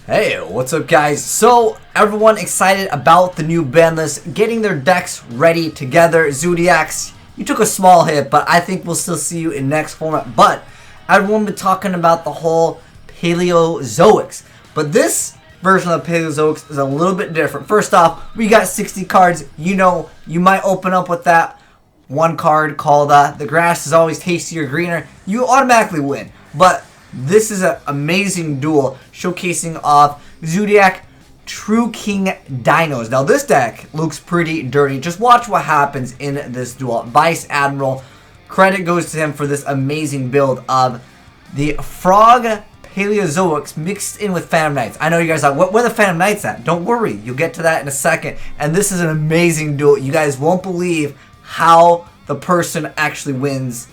Hey, what's up guys? So, everyone excited about the new ban list, getting their decks ready together. Zodiacs, you took a small hit, but I think we'll still see you in next format. But, everyone been talking about the whole Paleozoics. But this version of Paleozoics is a little bit different. First off, we got 60 cards. You know, you might open up with that one card called the grass is always tastier greener. You automatically win. But this is an amazing duel showcasing off Zodiac True King Dinos. Now this deck looks pretty dirty. Just watch what happens in this duel. Vice Admiral, credit goes to him for this amazing build of the Frog Paleozoics mixed in with Phantom Knights. I know you guys are like, where are the Phantom Knights at? Don't worry, you'll get to that in a second. And this is an amazing duel. You guys won't believe how the person actually wins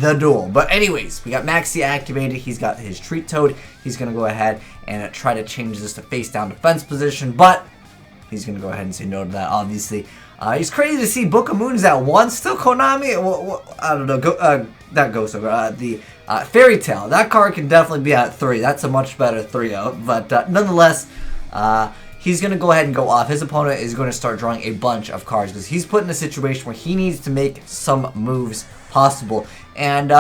the duel. But anyways, we got Maxi activated. He's got his Treat Toad. He's going to go ahead and try to change this to face down defense position, but he's going to go ahead and say no to that, obviously. He's crazy to see Book of Moons at 1. Still Konami? I don't know. That goes over. The Fairy Tale. That card can definitely be at 3. That's a much better 3-0. But nonetheless, he's going to go ahead and go off. His opponent is going to start drawing a bunch of cards because he's put in a situation where he needs to make some moves possible. And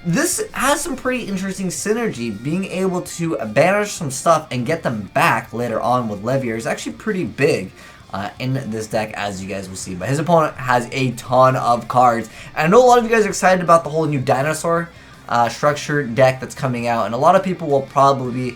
this has some pretty interesting synergy. Being able to banish some stuff and get them back later on with Levier is actually pretty big in this deck, as you guys will see. But his opponent has a ton of cards. And I know a lot of you guys are excited about the whole new dinosaur structured deck that's coming out, and a lot of people will probably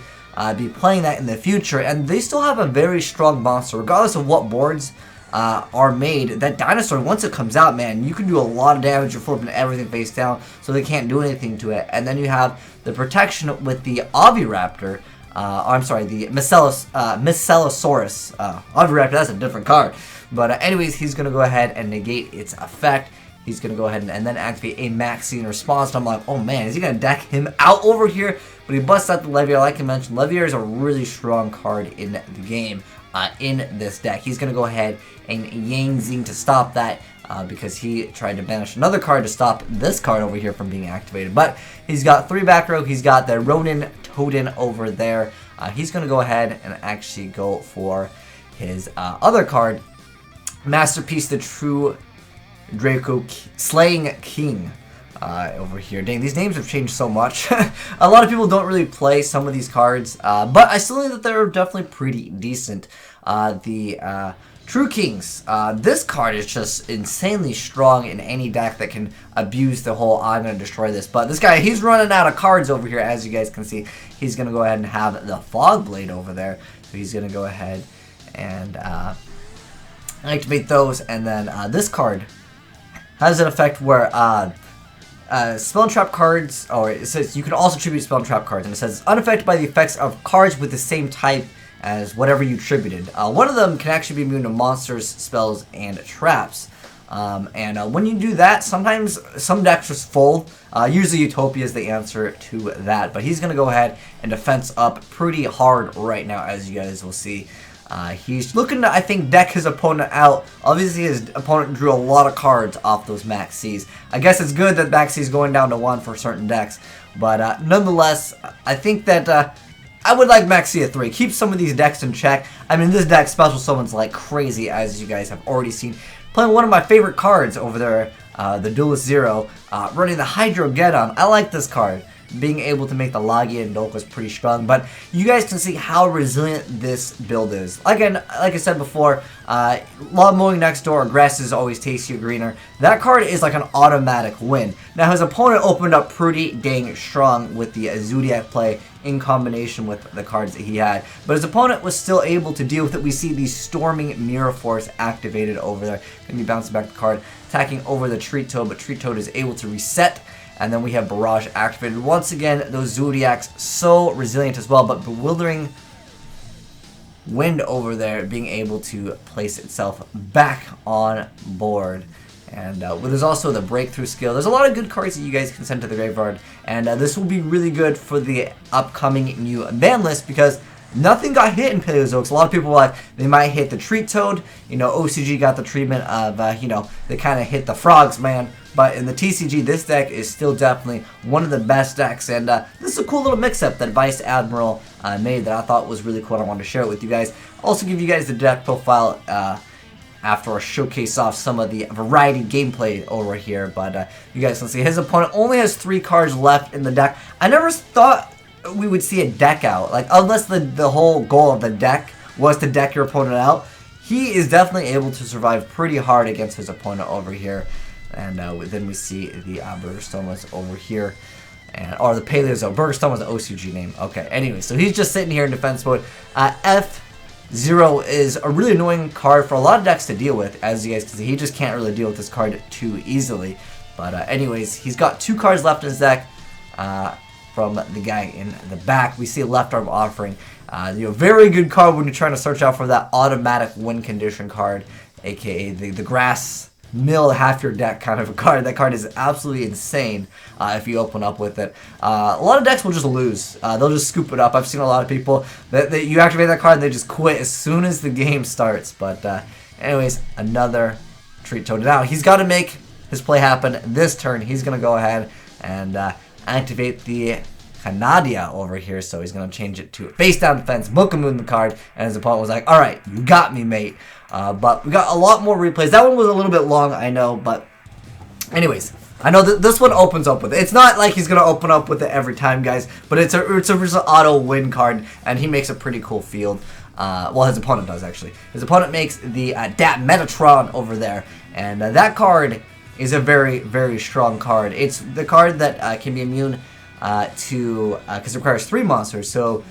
be playing that in the future. And they still have a very strong monster, regardless of what boards are made. That dinosaur, once it comes out, man, you can do a lot of damage. You're flipping everything face down, so they can't do anything to it. And then you have the protection with the Oviraptor. I'm sorry, the Miscelosaurus. Oviraptor, that's a different card. But anyways, he's going to go ahead and negate its effect. He's going to go ahead and then activate a Maxi in response. And I'm like, oh man, is he going to deck him out over here? But he busts out the Levier. Like I mentioned, Levier is a really strong card in the game. In this deck, he's going to go ahead and Yang Zing to stop that because he tried to banish another card to stop this card over here from being activated. But he's got 3 back row. He's got the Ronin Toadin over there. He's going to go ahead and actually go for his other card, Masterpiece, the True Draco Slaying King. Over here. Dang, these names have changed so much. A lot of people don't really play some of these cards, but I still think that they're definitely pretty decent. The True Kings. This card is just insanely strong in any deck that can abuse the whole I'm going to destroy this. But this guy, he's running out of cards over here, as you guys can see. He's going to go ahead and have the Fog Blade over there. So he's going to go ahead and activate those. And then this card has an effect where Spell and Trap cards, or it says you can also tribute Spell and Trap cards, and it says unaffected by the effects of cards with the same type as whatever you tributed. One of them can actually be immune to monsters, spells, and traps. When you do that, sometimes some decks are full. Usually Utopia is the answer to that, but he's going to go ahead and defense up pretty hard right now, as you guys will see. He's looking to, I think, deck his opponent out. Obviously, his opponent drew a lot of cards off those Maxis. I guess it's good that Maxi's going down to 1 for certain decks. But nonetheless, I think that I would like Maxi at 3. Keep some of these decks in check. I mean, this deck special summons like crazy, as you guys have already seen. Playing one of my favorite cards over there, the Duelist Zero, running the Hydrogeddon. I like this card. Being able to make the Lagia and Dolk was pretty strong, but you guys can see how resilient this build is. Again, like I said before, Lawn Mowing Next Door, Grass is always tastier greener. That card is like an automatic win. Now his opponent opened up pretty dang strong with the Zodiac play in combination with the cards that he had, but his opponent was still able to deal with it. We see the Storming Mirror Force activated over there. Gonna be bouncing back the card, attacking over the Treat Toad, but Treat Toad is able to reset. And then we have Barrage activated. Once again, those Zodiacs so resilient as well, but Bewildering Wind over there being able to place itself back on board. And there's also the Breakthrough skill. There's a lot of good cards that you guys can send to the graveyard. And this will be really good for the upcoming new ban list because nothing got hit in Paleozoics. A lot of people were like, they might hit the Treat Toad. You know, OCG got the treatment of, you know, they kind of hit the frogs, man. But in the TCG, this deck is still definitely one of the best decks. And this is a cool little mix-up that Vice Admiral made that I thought was really cool and I wanted to share it with you guys. Also give you guys the deck profile after I showcase off some of the variety gameplay over here. But you guys can see his opponent only has 3 cards left in the deck. I never thought we would see a deck out, like unless the whole goal of the deck was to deck your opponent out. He is definitely able to survive pretty hard against his opponent over here. And then we see the Burgerstomas over here. Or the Paleozoic. Burgerstone was the OCG name. Okay, anyway, so he's just sitting here in defense mode. F0 is a really annoying card for a lot of decks to deal with. As you guys can see, he just can't really deal with this card too easily. But anyways, he's got 2 cards left in his deck from the guy in the back. We see Left Arm Offering. Very good card when you're trying to search out for that automatic win condition card, aka the grass mill half your deck kind of a card. That card is absolutely insane if you open up with it. A lot of decks will just lose. They'll just scoop it up. I've seen a lot of people that you activate that card and they just quit as soon as the game starts. But anyways, another treat toad. Now he's got to make his play happen this turn. He's going to go ahead and activate the Canadia over here, so he's going to change it to face down defense, book him in the card, and his opponent was like, alright, you got me, mate. But we got a lot more replays. That one was a little bit long, I know, but anyways, I know that this one opens up with it. It's not like he's going to open up with it every time, guys, but it's a auto win card, and he makes a pretty cool field. Well, his opponent does, actually. His opponent makes the Dat Metatron over there, and that card is a very, very strong card. It's the card that can be immune to, because it requires 3 monsters, so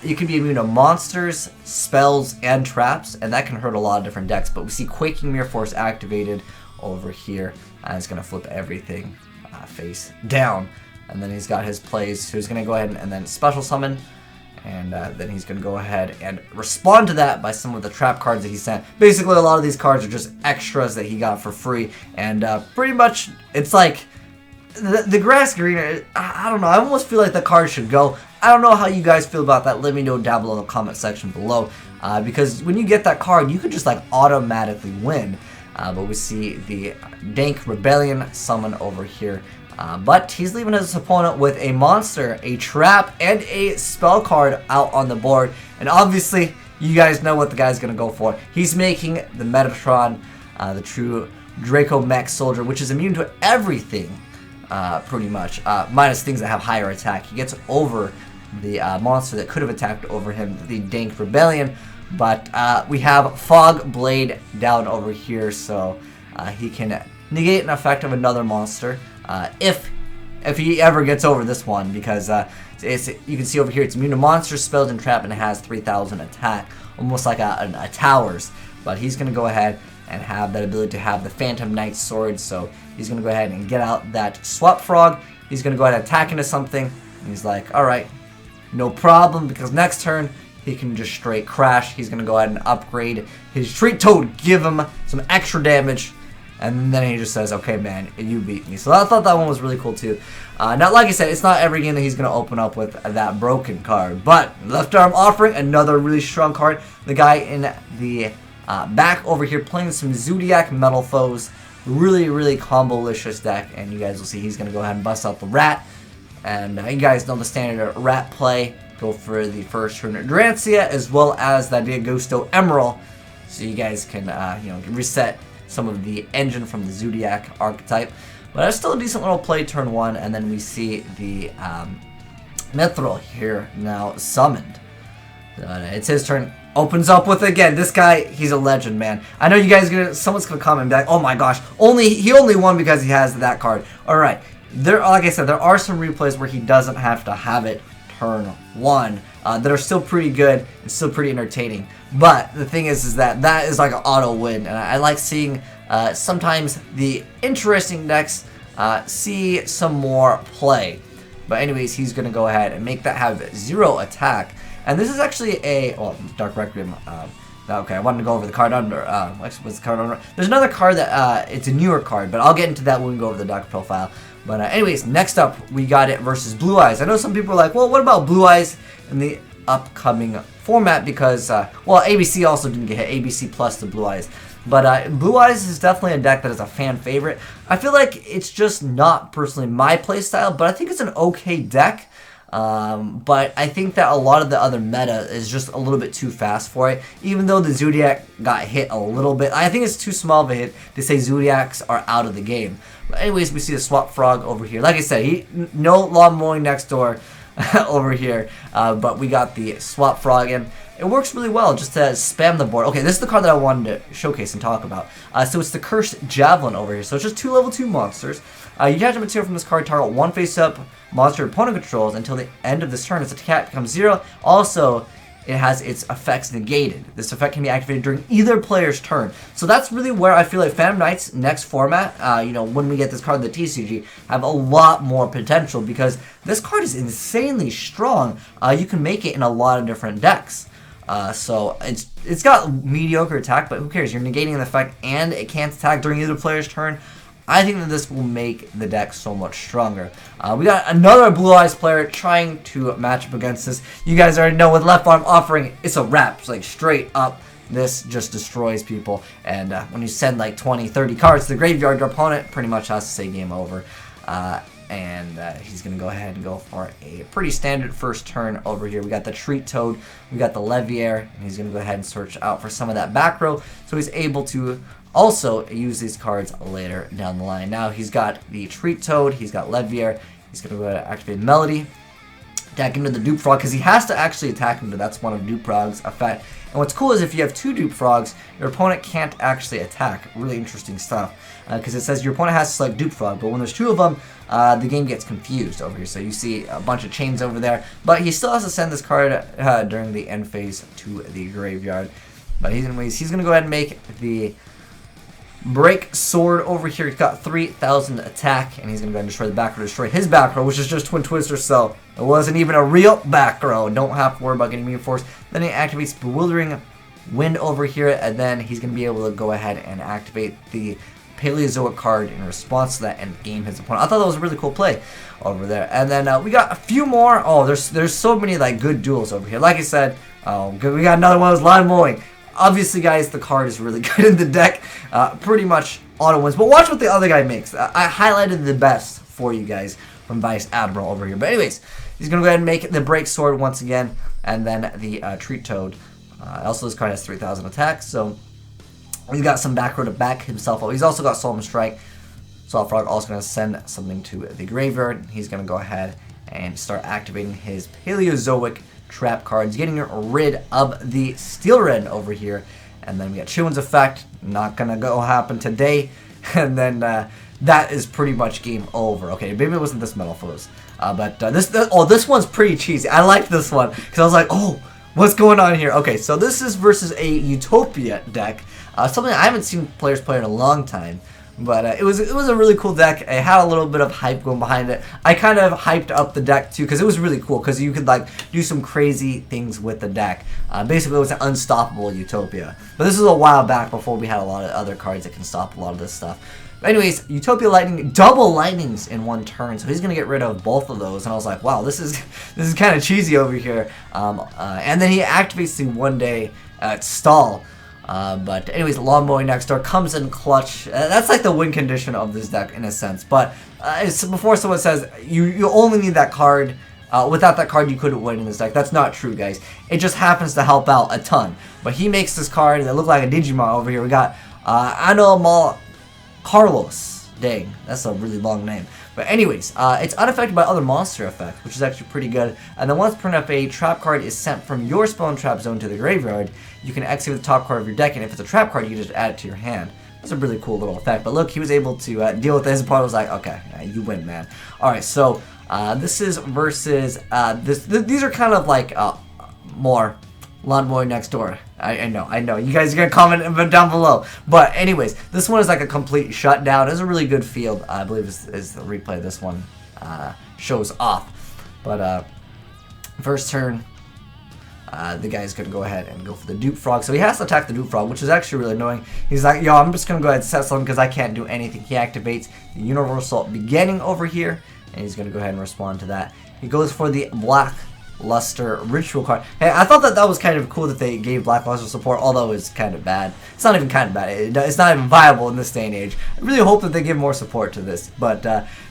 you can be immune to monsters, spells, and traps, and that can hurt a lot of different decks. But we see Quaking Mirror Force activated over here, and it's going to flip everything face down. And then he's got his plays, so he's going to go ahead and then special summon, and then he's going to go ahead and respond to that by some of the trap cards that he sent. Basically, a lot of these cards are just extras that he got for free, and pretty much it's like the grass green, I don't know, I almost feel like the card should go. I don't know how you guys feel about that. Let me know down below in the comment section below. Because when you get that card, you could just like automatically win. But we see the Dank Rebellion summon over here. But he's leaving his opponent with a monster, a trap, and a spell card out on the board. And obviously, you guys know what the guy's going to go for. He's making the Metatron, the true Draco Mech Soldier, which is immune to everything. Pretty much, minus things that have higher attack. He gets over the monster that could have attacked over him, the Dank Rebellion, but we have Fog Blade down over here, so he can negate an effect of another monster if he ever gets over this one, because you can see over here it's immune to monsters, spells, and trap, and it has 3,000 attack, almost like a tower's. But he's going to go ahead and have that ability to have the Phantom Knight Sword, so he's going to go ahead and get out that Swap Frog. He's going to go ahead and attack into something, and he's like, alright, no problem, because next turn, he can just straight crash. He's going to go ahead and upgrade his Treat Toad, give him some extra damage, and then he just says, okay, man, you beat me. So I thought that one was really cool, too. Now, like I said, it's not every game that he's going to open up with that broken card, but Left Arm Offering, another really strong card. The guy in the back over here playing some Zodiac Metal Foes. Really, really combo-licious deck, and you guys will see he's going to go ahead and bust out the Rat. And you guys know the standard Rat play. Go for the first turn Durancia, as well as that Diagosto Emerald, so you guys can reset some of the engine from the Zodiac archetype. But it's still a decent little play turn 1, and then we see the Mithril here now summoned. It's his turn. Opens up with, again, this guy, he's a legend, man. I know you guys someone's gonna comment and be like, oh my gosh, he only won because he has that card. Alright, like I said, there are some replays where he doesn't have to have it turn 1 that are still pretty good and still pretty entertaining. But the thing is that is like an auto win, and I like seeing sometimes the interesting decks see some more play. But anyways, he's gonna go ahead and make that have 0 attack. And this is actually a, Dark Requiem, okay, I wanted to go over the card under, what's the card under? There's another card that, it's a newer card, but I'll get into that when we go over the deck profile. But anyways, next up, we got it versus Blue Eyes. I know some people are like, well, what about Blue Eyes in the upcoming format? Because, well, ABC also didn't get hit, ABC plus the Blue Eyes. But Blue Eyes is definitely a deck that is a fan favorite. I feel like it's just not personally my playstyle, but I think it's an okay deck. But I think that a lot of the other meta is just a little bit too fast for it. Even though the Zodiac got hit a little bit, I think it's too small of a hit to say Zodiacs are out of the game. But anyways, we see the Swap Frog over here. Like I said, no lawn mowing next door over here. But we got the Swap Frog in. It works really well just to spam the board. Okay, this is the card that I wanted to showcase and talk about. So it's the Cursed Javelin over here. So it's just 2 level 2 monsters. You catch a material from this card, target 1 face-up monster opponent controls until the end of this turn. Its attack becomes 0. Also, it has its effects negated. This effect can be activated during either player's turn. So that's really where I feel like Phantom Knight's next format, you know, when we get this card, the TCG, have a lot more potential because this card is insanely strong. You can make it in a lot of different decks. So it's got mediocre attack, but who cares? You're negating the effect, and it can't attack during either player's turn. I think that this will make the deck so much stronger. We got another Blue Eyes player trying to match up against this. You guys already know with Left Arm Offering, it's a wrap. It's like straight up. This just destroys people. And when you send like 20, 30 cards to the graveyard, your opponent pretty much has to say game over. He's going to go ahead and go for a pretty standard first turn over here. We got the Treat Toad, we got the Leviair, and he's going to go ahead and search out for some of that back row, so he's able to also use these cards later down the line. Now he's got the Treat Toad, he's got Leviair, he's going to go ahead and activate Melody, attack into the Dupe Frog, because he has to actually attack into that's one of Dupe Frog's effect. And what's cool is if you have 2 Dupe Frogs, your opponent can't actually attack. Really interesting stuff. Because it says your opponent has to select Dupe Frog, but when there's 2 of them, the game gets confused over here. So you see a bunch of chains over there. But he still has to send this card during the end phase to the graveyard. But he's going to go ahead and make the Break Sword over here. He's got 3,000 attack, and he's going to go ahead and destroy the back row, destroy his back row, which is just Twin Twister, so it wasn't even a real back row. Don't have to worry about getting reinforced. Then he activates Bewildering Wind over here, and then he's going to be able to go ahead and activate the Paleozoic card in response to that and game his opponent. I thought that was a really cool play over there. And then we got a few more. Oh, there's so many like good duels over here. Like I said, we got another one of those lawn mowing. Obviously, guys, the card is really good in the deck. Pretty much auto wins. But watch what the other guy makes. I highlighted the best for you guys from Vice Admiral over here. But anyways, he's going to go ahead and make the Break Sword once again. And then the Treat Toad. Also, this card has 3,000 attack. So he's got some back row to back himself up. He's also got Solemn Strike. Swap Frog also going to send something to the graveyard. He's going to go ahead and start activating his Paleozoic trap cards, getting rid of the Steel Red over here. And then we got Chillwin's effect, not gonna go happen today. And then that is pretty much game over. Okay, maybe it wasn't this Metal Foes, but this one's pretty cheesy. I like this one because I was like, oh, what's going on here? Okay, so this is versus a Utopia deck, something I haven't seen players play in a long time. But it was a really cool deck. It had a little bit of hype going behind it. I kind of hyped up the deck too because it was really cool because you could like do some crazy things with the deck. Basically, it was an unstoppable Utopia. But this is a while back before we had a lot of other cards that can stop a lot of this stuff. But anyways, Utopia Lightning, double lightnings in one turn, so he's gonna get rid of both of those. And I was like, wow, this is kind of cheesy over here. And then he activates the 1-day stall. But anyways, Lawn Mowing next door comes in clutch. That's like the win condition of this deck in a sense. But before someone says you only need that card, without that card you couldn't win in this deck. That's not true, guys. It just happens to help out a ton. But he makes this card that look like a Digimon over here. We got Anomal Carlos. Dang, that's a really long name. But anyways, it's unaffected by other monster effects, which is actually pretty good. And then once per turn, if a trap card is sent from your spell and trap zone to the graveyard, you can execute the top card of your deck, and if it's a trap card, you just add it to your hand. That's a really cool little effect. But look, he was able to deal with it. His opponent was like, okay, yeah, you win, man. Alright, so this is versus, these are kind of like more Lawn Mowing next door. I know. You guys are going to comment down below. But anyways, this one is like a complete shutdown. It's a really good field. I believe is the replay this one shows off. But first turn, the guy's going to go ahead and go for the Dupe Frog. So he has to attack the Dupe Frog, which is actually really annoying. He's like, yo, I'm just going to go ahead and set something because I can't do anything. He activates the Universal Beginning over here, and he's going to go ahead and respond to that. He goes for the Black Luster Ritual card. Hey, I thought that was kind of cool that they gave Black Luster support, although it's kind of bad. It's not even kind of bad. It's not even viable in this day and age. I really hope that they give more support to this. But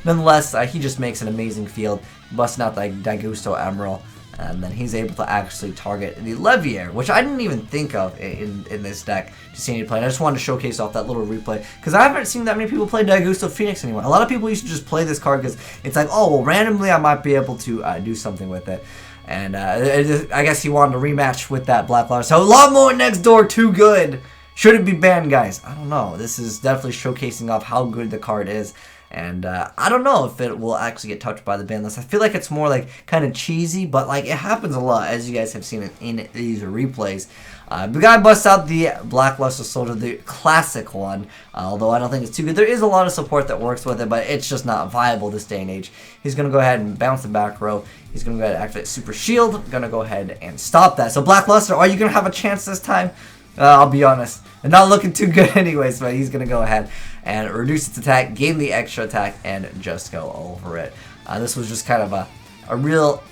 nonetheless, he just makes an amazing field. busting out like Dagusto Emerald. And then he's able to actually target the Levier, which I didn't even think of in this deck to see any play. And I just wanted to showcase off that little replay because I haven't seen that many people play Dagusto Phoenix anymore. A lot of people used to just play this card because it's like, oh, well, randomly I might be able to do something with it. And I guess he wanted to rematch with that Black Lava. So Lawnmower Next Door, too good. Should it be banned, guys? I don't know. This is definitely showcasing off how good the card is. And I don't know if it will actually get touched by the ban list. I feel like it's more like kind of cheesy, but like it happens a lot, as you guys have seen in these replays. The guy busts out the Blackluster Soldier, the classic one, although I don't think it's too good. There is a lot of support that works with it, but it's just not viable this day and age. He's going to go ahead and bounce the back row. He's going to go ahead and activate Super Shield. Going to go ahead and stop that. So Blackluster, are you going to have a chance this time? I'll be honest. And not looking too good anyways, but he's going to go ahead and reduce its attack, gain the extra attack, and just go over it. This was just kind of a real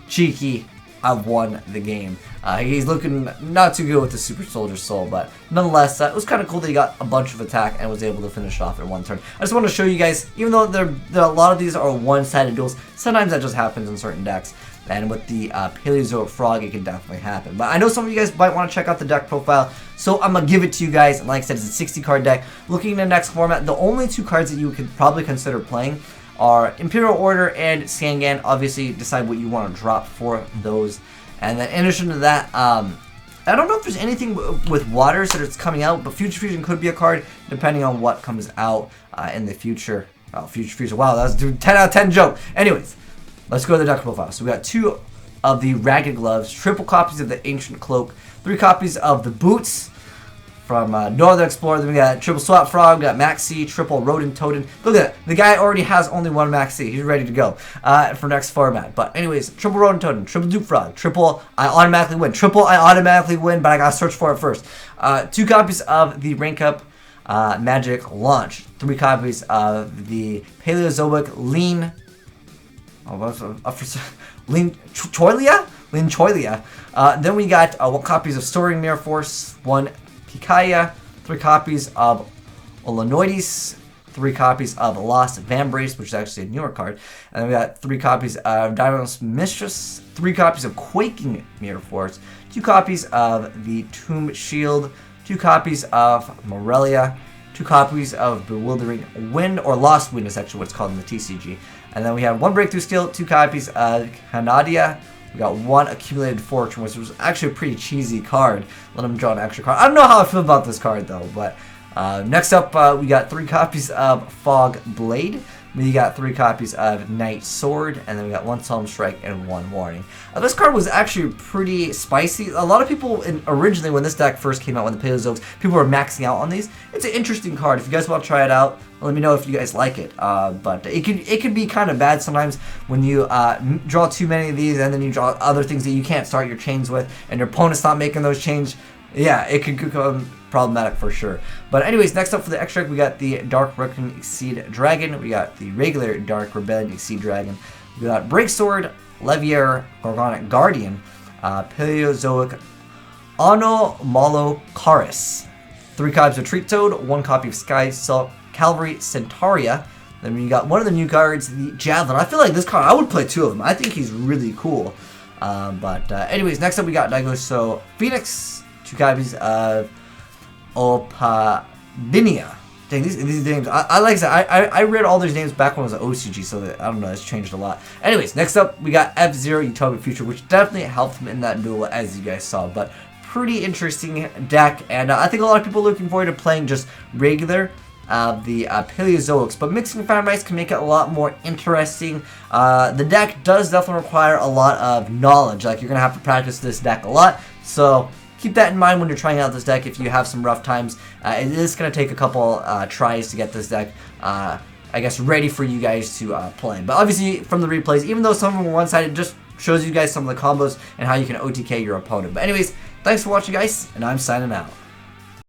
cheeky, I've won the game. He's looking not too good with the Super Soldier Soul, but nonetheless, it was kind of cool that he got a bunch of attack and was able to finish it off in one turn. I just want to show you guys, even though a lot of these are one-sided duels, sometimes that just happens in certain decks. And with the Paleozoic Frog, it can definitely happen. But I know some of you guys might want to check out the deck profile, so I'm going to give it to you guys. And like I said, it's a 60-card deck. Looking at the next format, the only two cards that you could probably consider playing are Imperial Order and Skangan. Obviously, decide what you want to drop for those. And then in addition to that, I don't know if there's anything with Waters that it's coming out, but Future Fusion could be a card, depending on what comes out in the future. Oh, Future Fusion. Wow, that was a 10 out of 10 joke. Anyways. Let's go to the deck profile. So we got 2 of the Ragged Gloves, triple copies of the Ancient Cloak, 3 copies of the Boots from Northern Explorer. Then we got triple Swap Frog, we got Maxi, triple Rodent Totem. Look at that. The guy already has only one Maxi. He's ready to go for next format. But anyways, triple Rodent Totem, triple Duke Frog, triple I automatically win. Triple I automatically win, but I gotta search for it first. 2 copies of the Rank Up Magic Launch, 3 copies of the Paleozoic Lean. Lin Choilia. Then we got 1 copies of Soaring Mirror Force, 1 Pikaia, 3 copies of Olanoides, 3 copies of Lost Vambrace, which is actually a newer card, and then we got 3 copies of Diamond's Mistress, 3 copies of Quaking Mirror Force, 2 copies of the Tomb Shield, 2 copies of Morelia, 2 copies of Bewildering Wind, or Lost Wind is actually what it's called in the TCG. And then we have 1 Breakthrough Skill, 2 copies of Canadia. We got 1 Accumulated Fortune, which was actually a pretty cheesy card. Let him draw an extra card. I don't know how I feel about this card though, but next up we got 3 copies of Fog Blade. We got 3 copies of Night Sword, and then we got 1 Solemn Strike and 1 Warning. This card was actually pretty spicy. A lot of people, originally when this deck first came out, when the Paleozoics, people were maxing out on these. It's an interesting card. If you guys want to try it out, let me know if you guys like it. But it could be kind of bad sometimes when you draw too many of these, and then you draw other things that you can't start your chains with, and your opponent's not making those chains. Yeah, it could become problematic for sure. But anyways, next up for the extra, we got the Dark Reckoning Exceed Dragon. We got the regular Dark Rebellion Exceed Dragon. We got Breaksword, Levier, Gorgonic Guardian, Paleozoic Anomalocaris, 3 copies of Treat Toad, 1 copy of Sky Cavalry Centauria. Then we got 1 of the new cards, the Javelin. I feel like this card, I would play 2 of them. I think he's really cool. Anyways, next up we got Dagusto Phoenix, 2 copies of Opabinia. Dang, these names, like I said, I read all these names back when it was an OCG, so that, I don't know, it's changed a lot. Anyways, next up, we got F-Zero Utopia Future, which definitely helped him in that duel, as you guys saw, but pretty interesting deck, and I think a lot of people are looking forward to playing just regular the Paleozoics, but mixing Fambites can make it a lot more interesting. The deck does definitely require a lot of knowledge, like you're going to have to practice this deck a lot, so keep that in mind when you're trying out this deck if you have some rough times. It is going to take a couple tries to get this deck, I guess, ready for you guys to play. But obviously, from the replays, even though some of them were one-sided, just shows you guys some of the combos and how you can OTK your opponent. But anyways, thanks for watching, guys, and I'm signing out.